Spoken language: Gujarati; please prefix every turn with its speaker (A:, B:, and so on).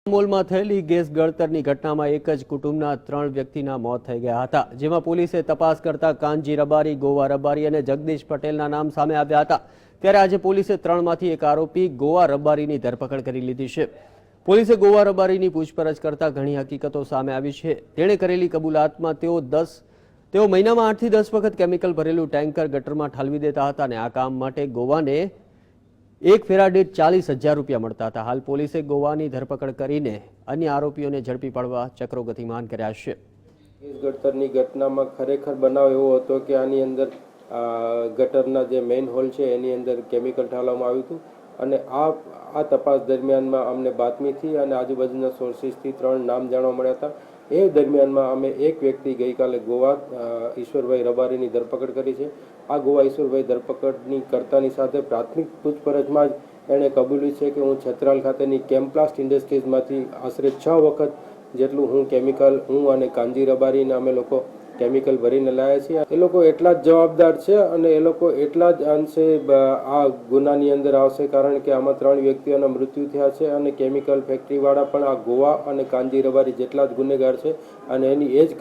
A: મોલમાં થયેલી ગેસ ગળતરની ઘટનામાં એક જ કુટુંબના 3 વ્યક્તિના મોત થઈ ગયા હતા, જેમાં પોલીસે તપાસ કરતા કાનજી રબારી, ગોવા રબારી અને જગદીશ પટેલના નામ સામે આવ્યા હતા। ત્યારે આજે પોલીસે 3માંથી એક આરોપી ગોવા રબારીની ધરપકડ કરી લીધી છે। પોલીસે ગોવા રબારીની પૂછપરછ કરતા ઘણી હકીકતો સામે આવી છે। તેણે કરેલી કબૂલાતમાં તેઓ મહિનામાં 8 થી 10 વખત કેમિકલ ભરેલું ટેન્કર ગટરમાં ઠાલવી દેતા હતા અને આ કામ માટે ગોવાને એક ફેરા દીઠ 40,000 રૂપિયા મળતા હતા। હાલ પોલીસે ગોવાની ધરપકડ કરીને અન્ય આરોપીઓને ઝડપી પાડવા ચક્રો ગતિમાન કર્યા છે।
B: ગેસ ગટરની ઘટનામાં ખરેખર બનાવ એવો હતો કે આની અંદર ગટરના જે મેઇન હોલ છે એની અંદર કેમિકલ ઠાલવામાં આવ્યું હતું અને આ તપાસ દરમિયાનમાં અમને બાતમીથી અને આજુબાજુના સોર્સિસથી 3 નામ જાણવા મળ્યા હતા। એ દરમિયાનમાં અમે એક વ્યક્તિ ગઈકાલે ગોવા ઈશ્વરભાઈ રબારીની ધરપકડ કરી છે। આ ગોવા ઈશ્વરભાઈ ધરપકડની કરતાની સાથે પ્રાથમિક પૂછપરછમાં જ એણે કબૂલ્યું છે કે હું છત્રાલ ખાતેની કેમ્પ્લાસ્ટ ઇન્ડસ્ટ્રીઝમાંથી આશરે 6 વખત જેટલું હું અને કાનજી રબારીને અમે લોકો કેમિકલ ભરીને લાવ્યા છીએ। એ લોકો એટલા જ જવાબદાર છે અને એ લોકો એટલા જ અંશે આ ગુનાની અંદર આવશે, કારણ કે આમાં 3 વ્યક્તિઓના મૃત્યુ થયા છે અને કેમિકલ ફેક્ટરીવાળા પણ આ ગોવા અને કાનજી રબારી જેટલા જ ગુનેગાર છે અને એની એ જ